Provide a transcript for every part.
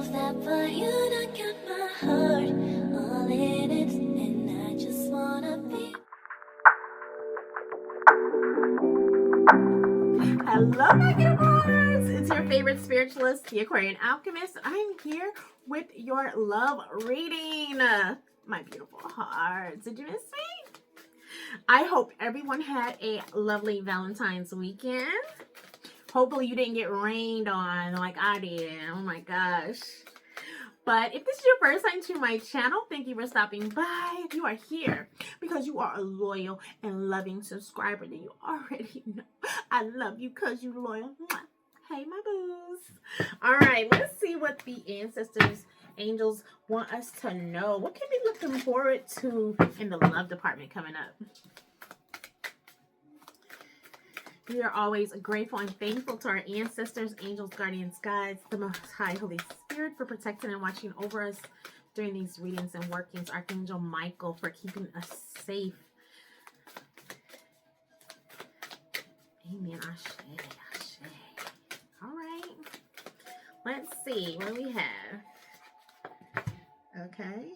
move that for you to got my heart all in it, and I just wanna be. Hello, my beautiful. It's your favorite spiritualist, the Aquarian Alchemist. I'm here with your love reading. My beautiful hearts. Did you miss me? I hope everyone had a lovely Valentine's weekend. Hopefully you didn't get rained on like I did. Oh my gosh. But if this is your first time to my channel, thank you for stopping by. If you are here because you are a loyal and loving subscriber, then you already know I love you because you're loyal. Mwah. Hey, my boos. All right, let's see what the ancestors, angels want us to know. What can we be looking forward to in the love department coming up? We are always grateful and thankful to our ancestors, angels, guardians, guides, the Most High Holy Spirit for protecting and watching over us during these readings and workings. Archangel Michael for keeping us safe. Amen. Ashe. Ashe. All right. Let's see what we have. Okay.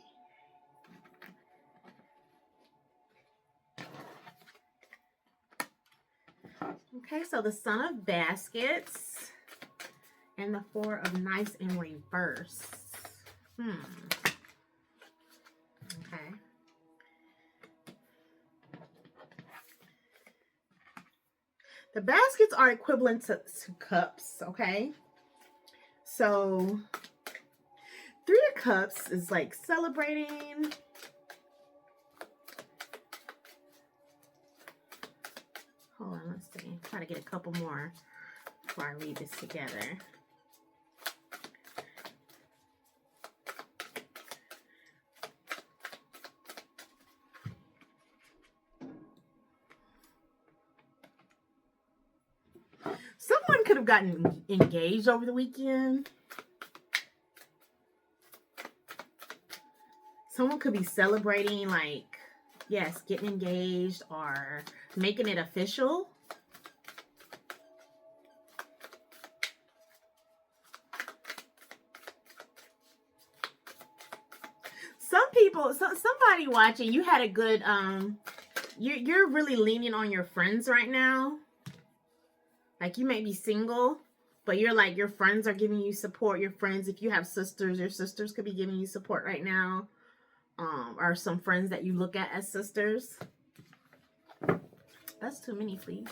Okay, so the Son of Baskets and the Four of Knives in reverse. Okay. The baskets are equivalent to cups, okay? So, Three of Cups is like celebrating. Hold on, let's see. Try to get a couple more before I read this together. Someone could have gotten engaged over the weekend. Someone could be celebrating, like, yes, getting engaged or making it official. Some people, somebody watching, you had a good, you're really leaning on your friends right now. Like, you may be single, but you're like, your friends are giving you support. Your friends, if you have sisters, your sisters could be giving you support right now. Or some friends that you look at as sisters. That's too many, please.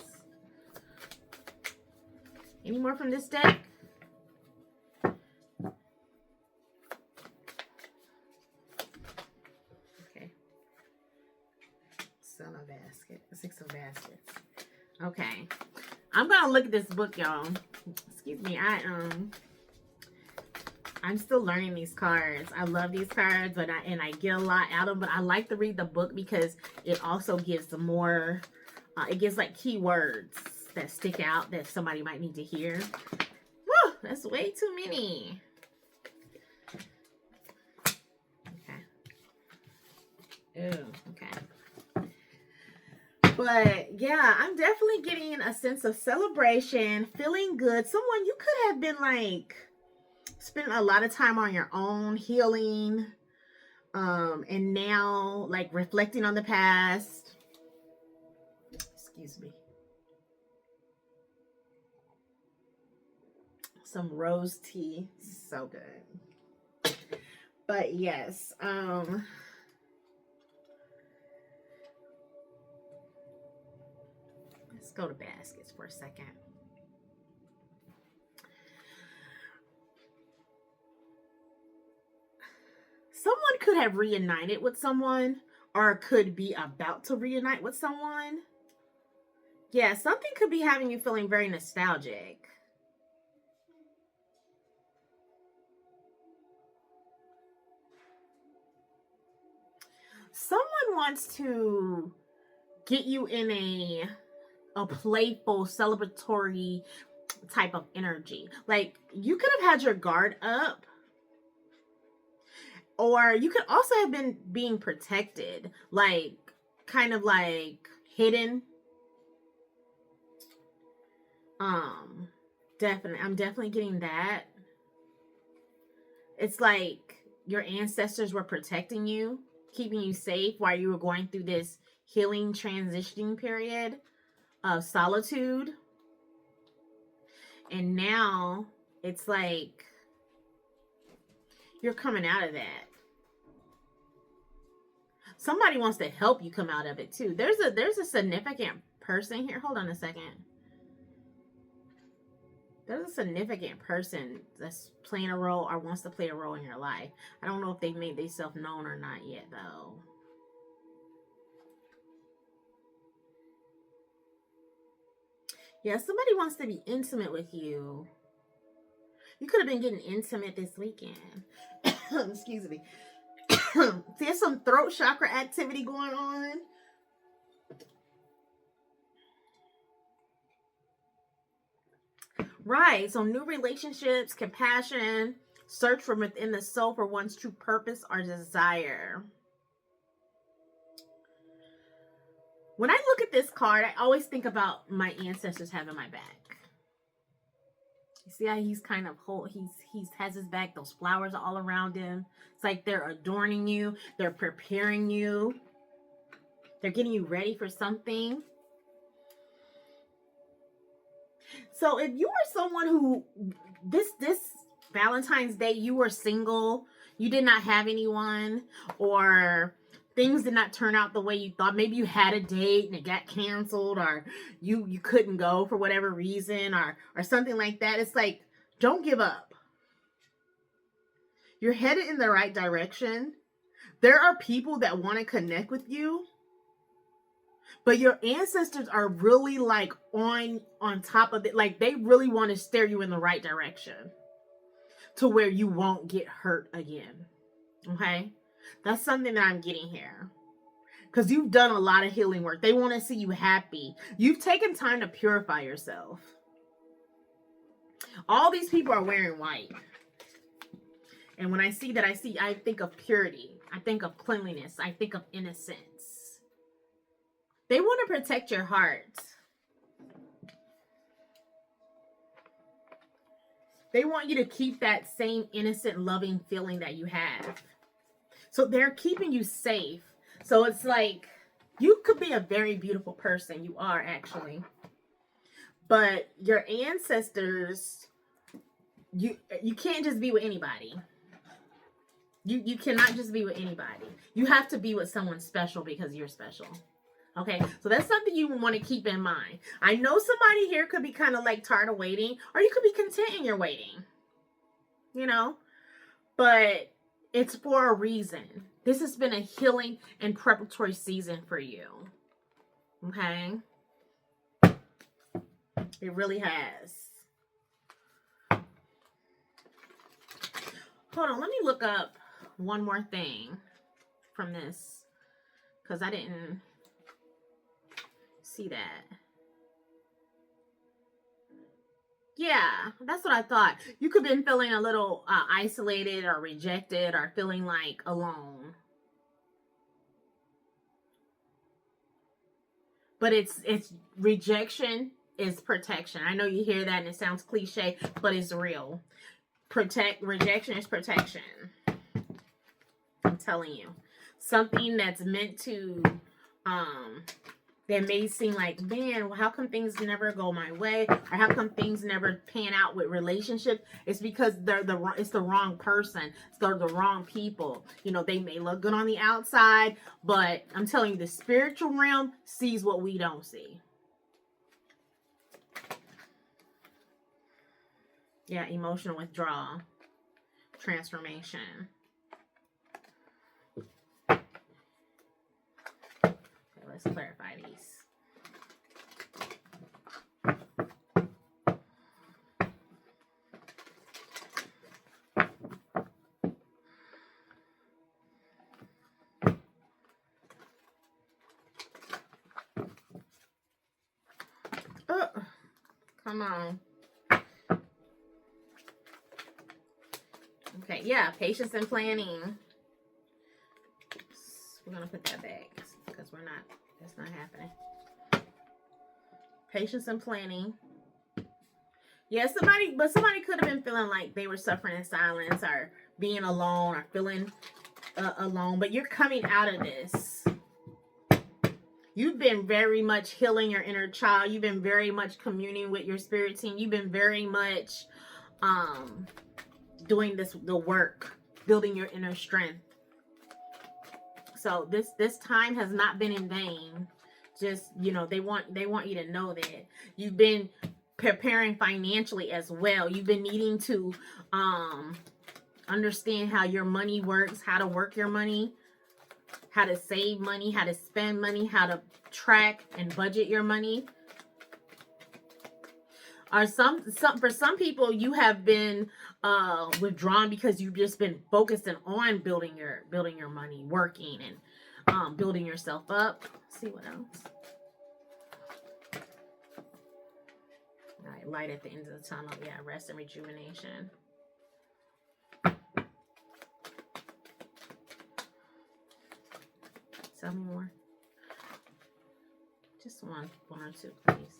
Any more from this deck? Okay. Son of basket. Six of baskets. Okay. I'm gonna look at this book, y'all. Excuse me. I'm still learning these cards. I love these cards, but I get a lot out of them. But I like to read the book because it also gives some more. It gives like keywords that stick out that somebody might need to hear. Woo, that's way too many. Okay. Oh, okay. But yeah, I'm definitely getting a sense of celebration, feeling good. Someone you could have been like spend a lot of time on your own healing, and now like reflecting on the past. Excuse me. Some rose tea, so good. But yes, let's go to baskets for a second. Someone could have reunited with someone or could be about to reunite with someone. Yeah, something could be having you feeling very nostalgic. Someone wants to get you in a playful, celebratory type of energy. Like, you could have had your guard up, or you could also have been being protected, like kind of like hidden. Definitely, I'm definitely getting that. It's like your ancestors were protecting you, keeping you safe while you were going through this healing transitioning period of solitude. And now it's like you're coming out of that. Somebody wants to help you come out of it too. There's a significant person here. Hold on a second. There's a significant person that's playing a role or wants to play a role in your life. I don't know if they've made themselves known or not yet, though. Yeah, somebody wants to be intimate with you. You could have been getting intimate this weekend. Excuse me. There's some throat chakra activity going on. Right. So new relationships, compassion, search from within the soul for one's true purpose or desire. When I look at this card, I always think about my ancestors having my back. You see how he's kind of he's has his back. Those flowers are all around him. It's like they're adorning you. They're preparing you. They're getting you ready for something. So if you were someone who this Valentine's Day you were single, you did not have anyone, or things did not turn out the way you thought. Maybe you had a date and it got canceled, or you couldn't go for whatever reason, or something like that. It's like, don't give up. You're headed in the right direction. There are people that want to connect with you, but your ancestors are really like on top of it. Like they really want to steer you in the right direction to where you won't get hurt again. Okay? That's something that I'm getting here. Because you've done a lot of healing work. They want to see you happy. You've taken time to purify yourself. All these people are wearing white. And when I see that, I think of purity. I think of cleanliness. I think of innocence. They want to protect your heart. They want you to keep that same innocent, loving feeling that you have. So they're keeping you safe. So it's like, you could be a very beautiful person. You are, actually. But your ancestors, you can't just be with anybody. You cannot just be with anybody. You have to be with someone special because you're special. Okay, so that's something you want to keep in mind. I know somebody here could be kind of like tired of waiting, or you could be content in your waiting. You know? But it's for a reason. This has been a healing and preparatory season for you. Okay? It really has. Hold on, let me look up one more thing from this, because I didn't see that. Yeah, that's what I thought. You could have been feeling a little isolated or rejected or feeling like alone. But it's rejection is protection. I know you hear that and it sounds cliche, but it's real. Rejection is protection. I'm telling you. Something that's meant to that may seem like, man, well, how come things never go my way, or how come things never pan out with relationships? It's because it's the wrong person. It's the wrong people. You know, they may look good on the outside, but I'm telling you, the spiritual realm sees what we don't see. Yeah, emotional withdrawal, transformation. Let's clarify these. Oh, come on. Okay, yeah, patience and planning. We're going to put that back because that's not happening. Patience and planning. Yeah, somebody could have been feeling like they were suffering in silence or being alone or feeling alone, but you're coming out of this. You've been very much healing your inner child. You've been very much communing with your spirit team. You've been very much doing the work, building your inner strength. So this time has not been in vain. Just, they want you to know that you've been preparing financially as well. You've been needing to understand how your money works, how to work your money, how to save money, how to spend money, how to track and budget your money. Or for some people, you have been withdrawn because you've just been focusing on building your money, working, and building yourself up. Let's see what else. All right, light at the end of the tunnel. Yeah, rest and rejuvenation. Tell me more. Just one or two, please.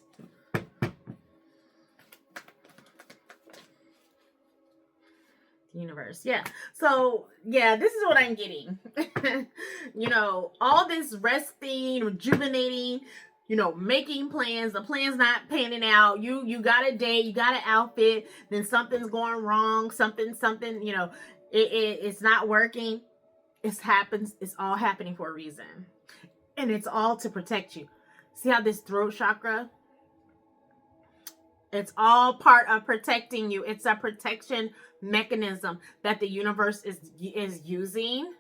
The universe. Yeah. So, yeah, this is what I'm getting. All this resting, rejuvenating, making plans. The plan's not panning out. You got a date, you got an outfit, then something's going wrong. Something, it's not working. It's all happening for a reason. And it's all to protect you. See how this throat chakra? It's all part of protecting you. It's a protection mechanism that the universe is using.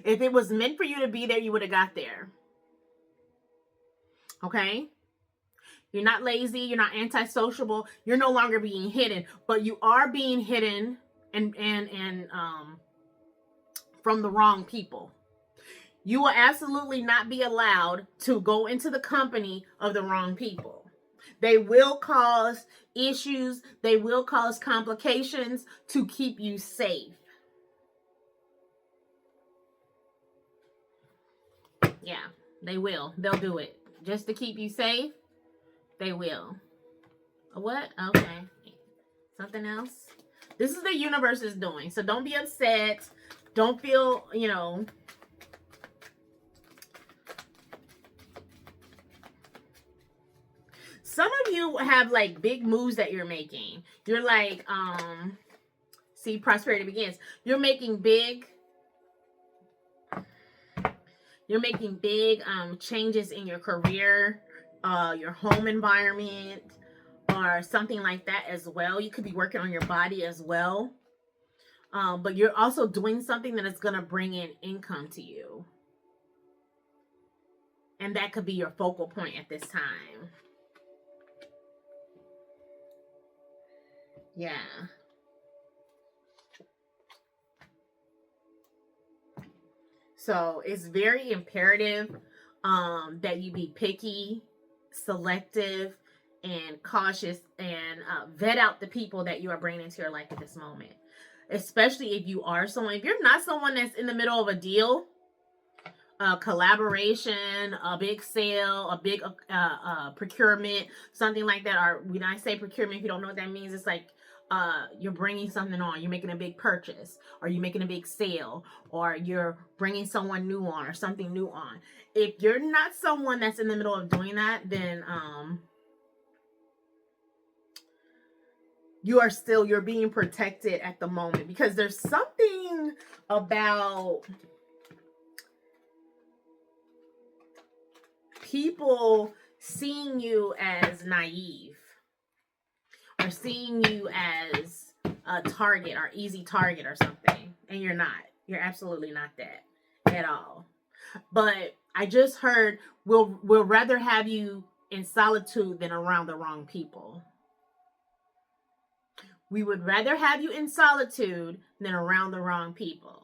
If it was meant for you to be there, you would have got there. Okay? You're not lazy. You're not antisociable. You're no longer being hidden. But you are being hidden and from the wrong people. You will absolutely not be allowed to go into the company of the wrong people. They will cause issues. They will cause complications to keep you safe. Yeah, they will. They'll do it. Just to keep you safe, they will. What? Okay. Something else? This is the universe is doing. So don't be upset. Don't feel, Some of you have like big moves that you're making. You're like, see, prosperity begins. You're making big changes in your career, your home environment, or something like that as well. You could be working on your body as well. But you're also doing something that is going to bring in income to you. And that could be your focal point at this time. Yeah. So it's very imperative that you be picky, selective, and cautious, and vet out the people that you are bringing into your life at this moment. Especially if you are someone, if you're not someone that's in the middle of a deal, a collaboration, a big sale, a big procurement, something like that. Or when I say procurement, if you don't know what that means, it's like you're bringing something on, you're making a big purchase, or you're making a big sale, or you're bringing someone new on, or something new on. If you're not someone that's in the middle of doing that, then you're being protected at the moment, because there's something about people seeing you as naive, or seeing you as a target or easy target or something, and you're not. You're absolutely not that at all. But I just heard we'll rather have you in solitude than around the wrong people. We would rather have you in solitude than around the wrong people.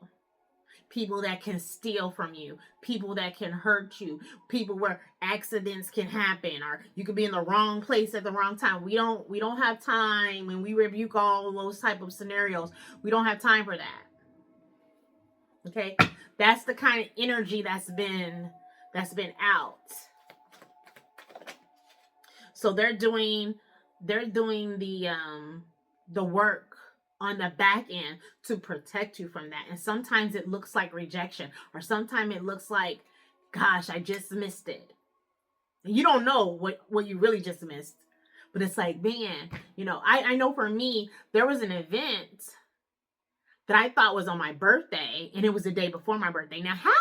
People that can steal from you, people that can hurt you, people where accidents can happen, or you could be in the wrong place at the wrong time. We don't have time when we rebuke all those type of scenarios. We don't have time for that. Okay? That's the kind of energy that's been out. So they're doing they're doing the work on the back end to protect you from that. And sometimes it looks like rejection, or sometimes it looks like, gosh, I just missed it. And you don't know what you really just missed. But it's like, man, I know for me, there was an event that I thought was on my birthday, and it was the day before my birthday. Now, how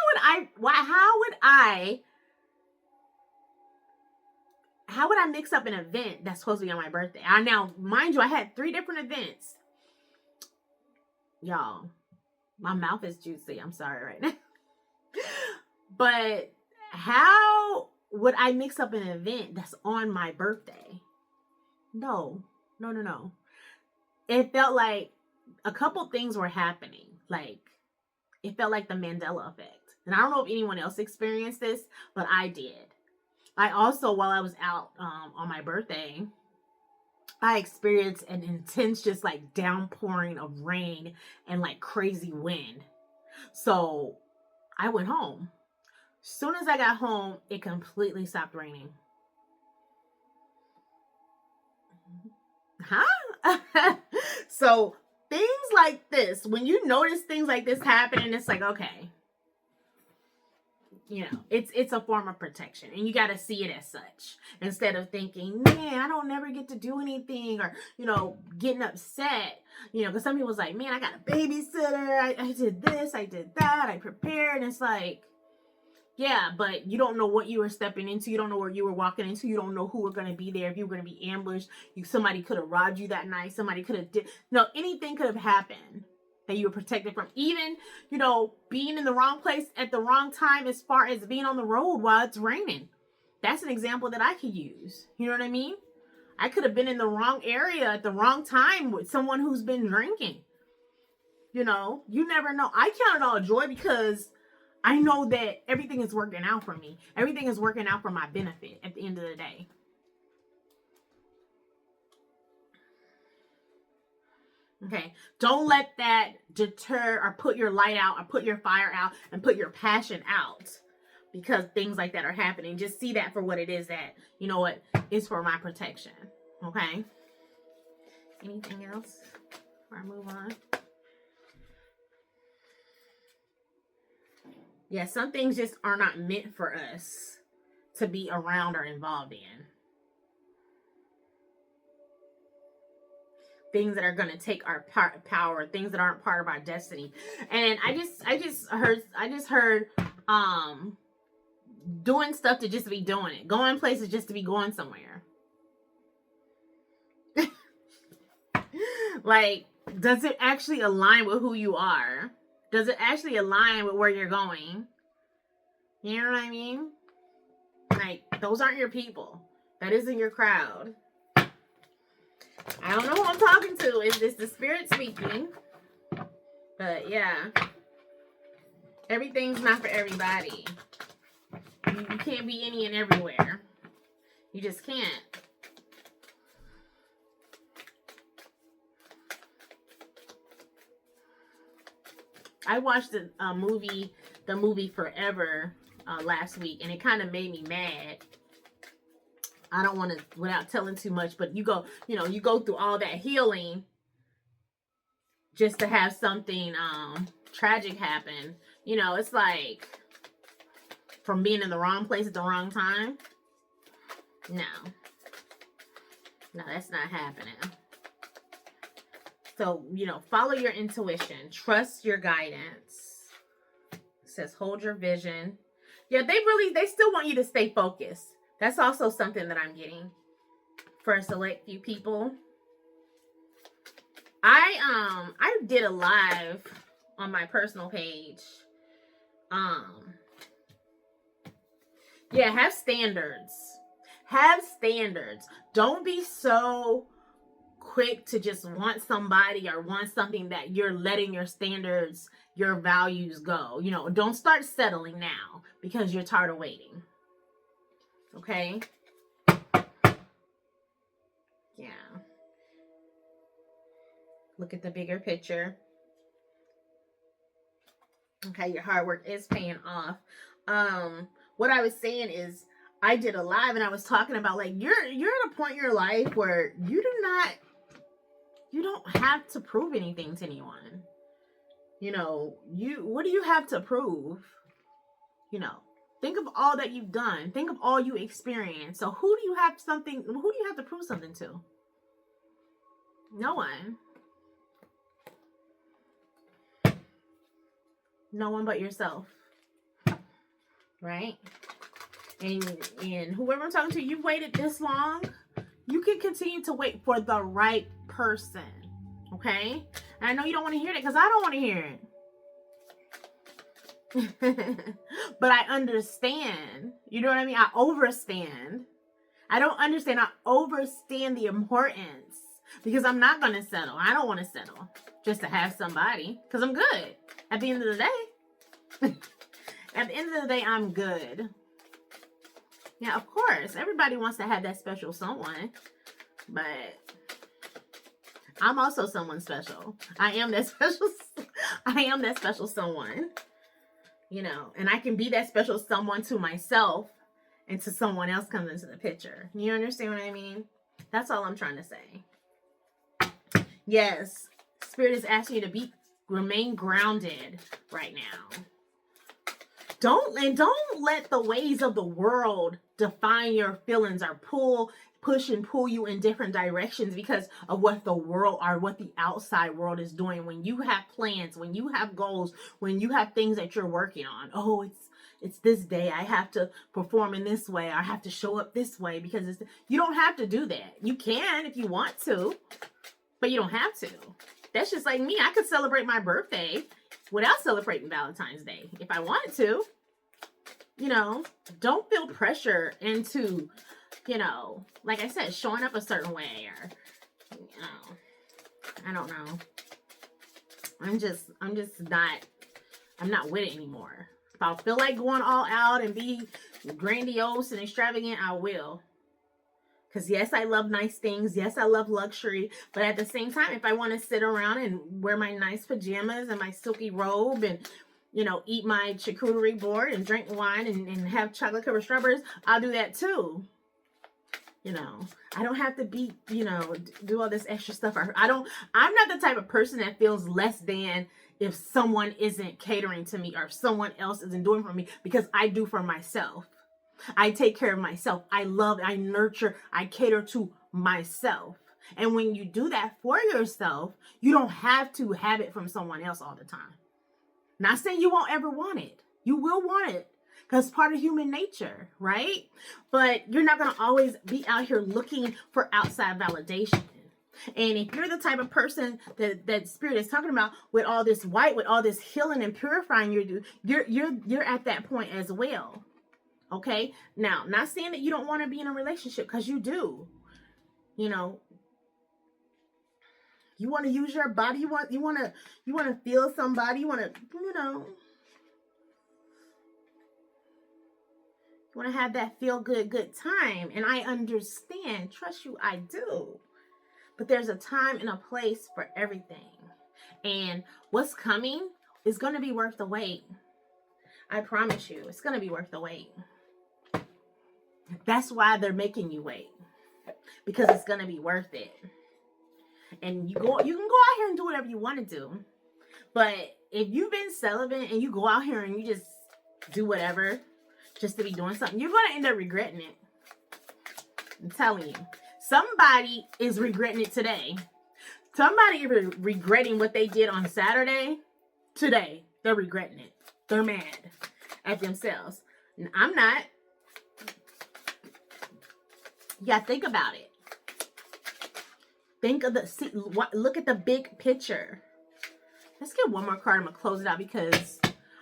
would I mix up an event that's supposed to be on my birthday? Now, mind you, I had 3 different events. Y'all, my mouth is juicy. I'm sorry right now. But how would I mix up an event that's on my birthday? No. It felt like a couple things were happening. Like, it felt like the Mandela effect. And I don't know if anyone else experienced this, but I did. I also, while I was out on my birthday, I experienced an intense, just like downpouring of rain and like crazy wind. So I went home. As soon as I got home, it completely stopped raining. Huh? So things like this, when you notice things like this happening, it's like, okay, it's a form of protection, and you got to see it as such, instead of thinking, man, I don't never get to do anything, or getting upset, because some people's like, man, I got a babysitter, I did this, I did that, I prepared. And it's like, yeah, but you don't know what you were stepping into. You don't know where you were walking into. You don't know who were going to be there. If you were going to be ambushed, somebody could have robbed you that night. Somebody could have anything could have happened that you were protected from. Even, being in the wrong place at the wrong time, as far as being on the road while it's raining. That's an example that I could use. You know what I mean? I could have been in the wrong area at the wrong time with someone who's been drinking. You never know. I count it all joy because I know that everything is working out for me. Everything is working out for my benefit at the end of the day. Okay. Don't let that deter or put your light out or put your fire out and put your passion out because things like that are happening. Just see that for what it is, that, it's for my protection. Okay. Anything else before I move on? Yeah, some things just are not meant for us to be around or involved in. Things that are going to take our power, things that aren't part of our destiny. And I just heard doing stuff to just be doing it. Going places just to be going somewhere. Like, does it actually align with who you are? Does it actually align with where you're going? You know what I mean? Like, those aren't your people. That isn't your crowd. I don't know who I'm talking to. Is this the spirit speaking? But yeah. Everything's not for everybody. You can't be any and everywhere. You just can't. I watched the movie Forever last week, and it kind of made me mad. I don't want to, without telling too much, but you go through all that healing just to have something tragic happen. It's like, from being in the wrong place at the wrong time. No, that's not happening. So, follow your intuition. Trust your guidance. It says, hold your vision. Yeah, they still want you to stay focused. That's also something that I'm getting for a select few people. I did a live on my personal page. Yeah, have standards. Have standards. Don't be so quick to just want somebody or want something that you're letting your standards, your values go. Don't start settling now because you're tired of waiting. Okay? Yeah. Look at the bigger picture. Okay, your hard work is paying off. What I was saying is, I did a live and I was talking about like you're at a point in your life where you don't have to prove anything to anyone. You know, what do you have to prove? You know, think of all that you've done. Think of all you experienced. So who do you have to prove something to? No one. No one but yourself. Right? And whoever I'm talking to, you've waited this long, you can continue to wait for the right person. Okay? And I know you don't want to hear it because I don't want to hear it. But I understand. You know what I mean? I overstand. I don't understand. I overstand the importance because I'm not going to settle. I don't want to settle just to have somebody because I'm good. At the end of the day. At the end of the day, I'm good. Yeah, of course. Everybody wants to have that special someone. But I'm also someone special. I am that special someone. You know, and I can be that special someone to myself until someone else comes into the picture. You understand what I mean? That's all I'm trying to say. Yes, Spirit is asking you to remain grounded right now. Don't let the ways of the world define your feelings or push and pull you in different directions because of what the world or what the outside world is doing. When you have plans, when you have goals, when you have things that you're working on. Oh, it's this day. I have to perform in this way. I have to show up this way because you don't have to do that. You can if you want to, but you don't have to. That's just like me. I could celebrate my birthday without celebrating Valentine's Day if I wanted to. You know, don't feel pressure into, you know, like I said, showing up a certain way or, you know, I don't know. I'm not with it anymore. If I feel like going all out and be grandiose and extravagant, I will. Because yes, I love nice things. Yes, I love luxury. But at the same time, if I want to sit around and wear my nice pajamas and my silky robe and, you know, eat my charcuterie board and drink wine and have chocolate covered strawberries, I'll do that too. You know, I don't have to be, you know, do all this extra stuff. I'm not the type of person that feels less than if someone isn't catering to me or if someone else isn't doing for me because I do for myself. I take care of myself. I love, I nurture, I cater to myself. And when you do that for yourself, you don't have to have it from someone else all the time. Not saying you won't ever want it. You will want it because it's part of human nature, right? But you're not going to always be out here looking for outside validation. And if you're the type of person that Spirit is talking about with all this white, with all this healing and purifying you're at that point as well. Okay? Now, not saying that you don't want to be in a relationship because you do. You know, you want to use your body. You want to feel somebody. You want to, you know, you want to have that feel good time. And I understand. Trust you, I do. But there's a time and a place for everything. And what's coming is going to be worth the wait. I promise you, it's going to be worth the wait. That's why they're making you wait. Because it's going to be worth it. And you can go out here and do whatever you want to do. But if you've been celibate and you go out here and you just do whatever just to be doing something, you're going to end up regretting it. I'm telling you. Somebody is regretting it today. Somebody is regretting what they did on Saturday. Today, they're regretting it. They're mad at themselves. I'm not. Yeah, think about it. Look at the big picture. Let's get one more card. I'm going to close it out because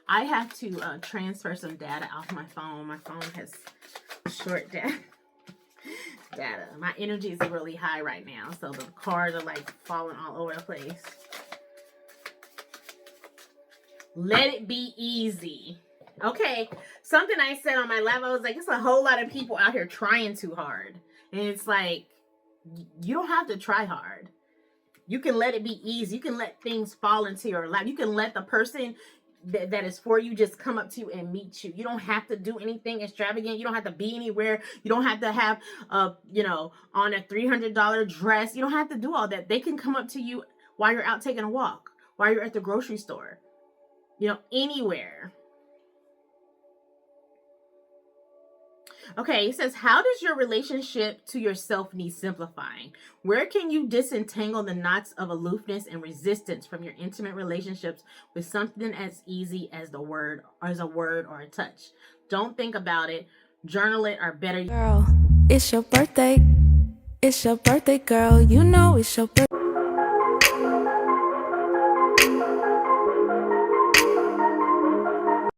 I have to transfer some data off my phone. My phone has short data. My energy is really high right now, so the cards are like falling all over the place. Let it be easy. Okay, something I said on my live, I was like, it's a whole lot of people out here trying too hard. And it's like, you don't have to try hard. You can let it be easy. You can let things fall into your lap. You can let the person that is for you just come up to you and meet you. You don't have to do anything extravagant. You don't have to be anywhere. You don't have to have on a $300 dress. You don't have to do all that. They can come up to you while you're out taking a walk, while you're at the grocery store, anywhere. Okay, it says, how does your relationship to yourself need simplifying? Where can you disentangle the knots of aloofness and resistance from your intimate relationships with something as easy as a word or a touch? Don't think about it. Journal it, or better. Girl, it's your birthday. It's your birthday, girl. You know it's your birthday.